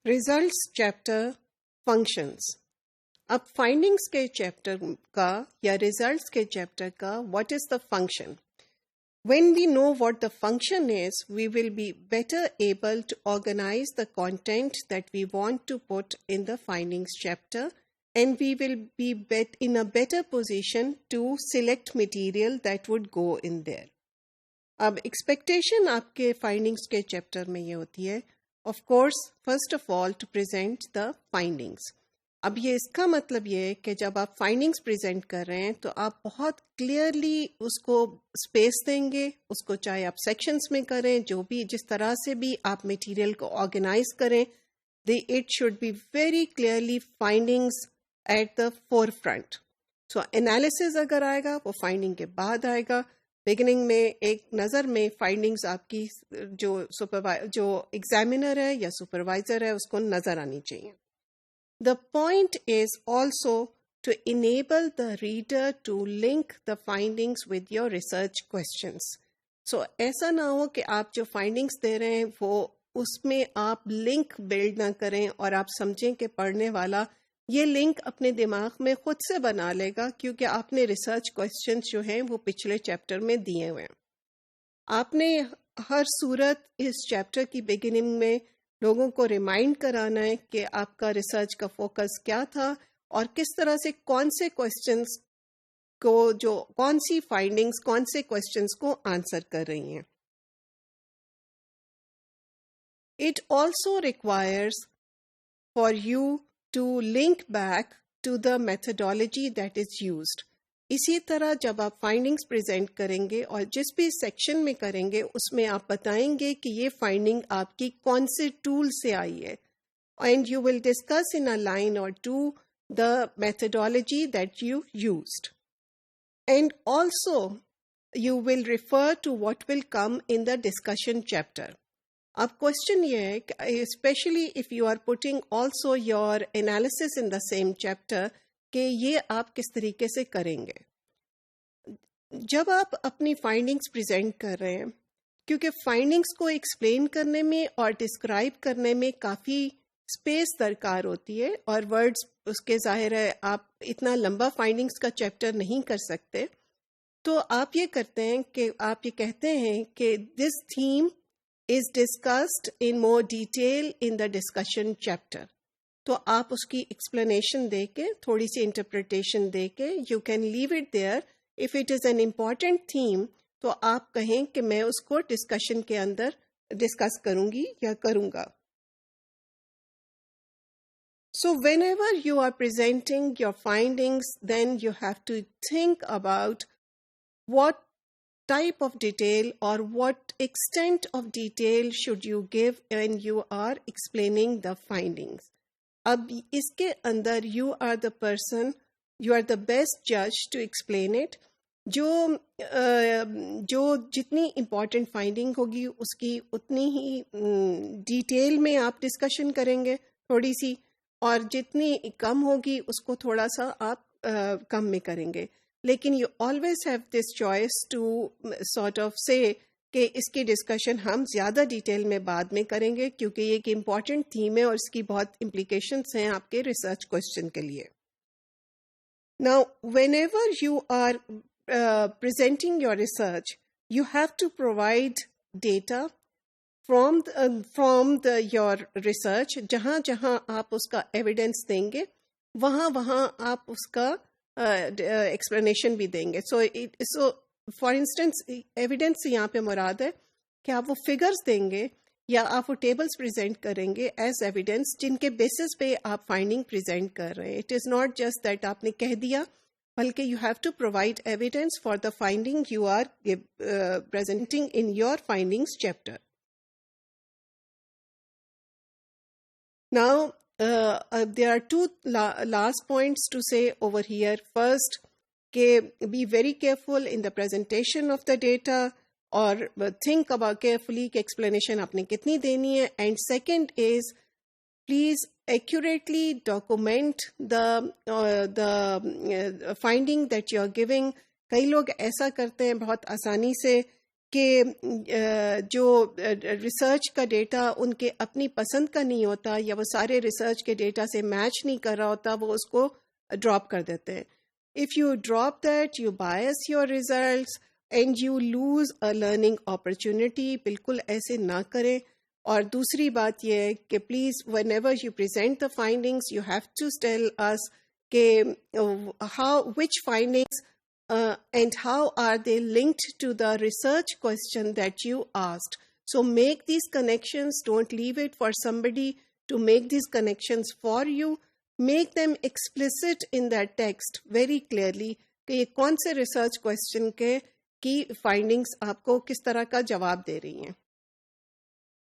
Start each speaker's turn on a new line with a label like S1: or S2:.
S1: Results chapter functions. اب findings کے chapter کا یا ریزلٹس کے چیپٹر کا what is the function. When we know what the function is, we will be better able to organize the content that we want to put in the findings chapter, and we will be in a better position to select material that would go in there. اب expectation آپ کے findings کے chapter میں یہ ہوتی ہے of course first of all to present the findings. اب یہ اس کا مطلب یہ ہے کہ جب آپ فائنڈنگس پریزنٹ کر رہے ہیں تو آپ بہت کلیئرلی اس کو اسپیس دیں گے، اس کو چاہے آپ سیکشنز میں کریں، جو بھی جس طرح سے بھی آپ میٹیریل کو آرگنائز کریں، it should be very clearly findings at the forefront. So analysis اگر آئے گا وہ فائنڈنگ کے بعد آئے گا. بگننگ میں ایک نظر میں فائنڈنگز آپ کی جو ایگزامینر ہے یا سپروائزر ہے اس کو نظر آنی چاہیے. The point is also to enable the reader to link the findings with your research questions. So ایسا نہ ہو کہ آپ جو findings دے رہے ہیں وہ اس میں آپ لنک بلڈ نہ کریں اور آپ سمجھیں کہ پڑھنے والا یہ لنک اپنے دماغ میں خود سے بنا لے گا کیونکہ آپ نے ریسرچ کوسچنز جو ہیں وہ پچھلے چیپٹر میں دیے ہوئے ہیں. آپ نے ہر صورت اس چیپٹر کی بگننگ میں لوگوں کو ریمائنڈ کرانا ہے کہ آپ کا ریسرچ کا فوکس کیا تھا اور کس طرح سے کون سے کوسچنز کو کون سی فائنڈنگز کون سے کوسچنز کو آنسر کر رہی ہیں. It also requires for you to link back to the methodology that is used. اسی طرح جب آپ فائنڈنگز پریزنٹ کریں گے اور جس بھی سیکشن میں کریں گے اس میں آپ بتائیں گے کہ یہ فائنڈنگ آپ کی کون سے ٹول سے آئی ہے and you will discuss in a line اور to the methodology that you used and also you will refer to what will come in the discussion chapter. اب کوشچن یہ ہے کہ especially if you are putting also your analysis in the same chapter کہ یہ آپ کس طریقے سے کریں گے. جب آپ اپنی فائنڈنگز پریزنٹ کر رہے ہیں کیونکہ فائنڈنگز کو ایکسپلین کرنے میں اور ڈسکرائب کرنے میں کافی اسپیس درکار ہوتی ہے اور ورڈز اس کے ظاہر ہے آپ اتنا لمبا فائنڈنگز کا چیپٹر نہیں کر سکتے، تو آپ یہ کرتے ہیں کہ آپ یہ کہتے ہیں کہ دس theme is discussed in more detail in the discussion chapter. تو آپ اس کی ایکسپلینیشن دے کے تھوڑی سی انٹرپریٹیشن دے کے you can leave it there. If it is an important theme تو آپ کہیں کہ میں اس کو ڈسکشن کے اندر ڈسکس کروں گی یا کروں گا. So whenever you are presenting your findings then you have to think about what type of detail or what extent of detail should you give when you are explaining the findings. اب اس کے اندر you are the person, you are the best judge to explain it. جو جتنی important finding ہوگی اس کی اتنی ہی detail میں آپ discussion کریں گے تھوڑی سی، اور جتنی کم ہوگی اس کو تھوڑا سا آپ کم میں کریں گے. لیکن you always have this choice to sort of say کہ اس کی ڈسکشن ہم زیادہ ڈیٹیل میں بعد میں کریں گے کیونکہ یہ ایک امپورٹنٹ تھیم ہے اور اس کی بہت امپلیکیشنس ہیں آپ کے ریسرچ کوسچن کے لیے. Now, whenever you are presenting your research, you have to provide data from your research. جہاں جہاں آپ اس کا ایویڈنس دیں گے وہاں آپ اس کا ایکسپلینیشن بھی دیں گے. سو فار انسٹنس ایویڈنس یہاں پہ مراد ہے کہ آپ وہ فگرز دیں گے یا آپ وہ ٹیبلز پریزنٹ کریں گے ایز ایویڈنس جن کے بیسس پہ آپ فائنڈنگ پریزنٹ کر رہے ہیں. It is not just that آپ نے کہہ دیا بلکہ you have to provide evidence for the finding you are presenting in your findings chapter. Now, there are two last points to say over here. First, be very careful in the presentation of the data or think about carefully کہ explanation آپ نے کتنی دینی ہے. And second is, please accurately document the finding that you are giving. کئی لوگ ایسا کرتے ہیں بہت آسانی سے کہ جو ریسرچ کا ڈیٹا ان کے اپنی پسند کا نہیں ہوتا یا وہ سارے ریسرچ کے ڈیٹا سے میچ نہیں کر رہا ہوتا، وہ اس کو ڈراپ کر دیتے ہیں. If you drop that you bias your results and you lose a learning opportunity. بالکل ایسے نہ کریں. اور دوسری بات یہ ہے کہ please whenever you present the findings you have to tell us کہ how which findings and how are they linked to the research question that you asked. So make these connections. Don't leave it for somebody to make these connections for you. Make them explicit in that text very clearly کہ یہ کون سے research question کے کی findings آپ کو کس طرح کا جواب دے رہی ہیں.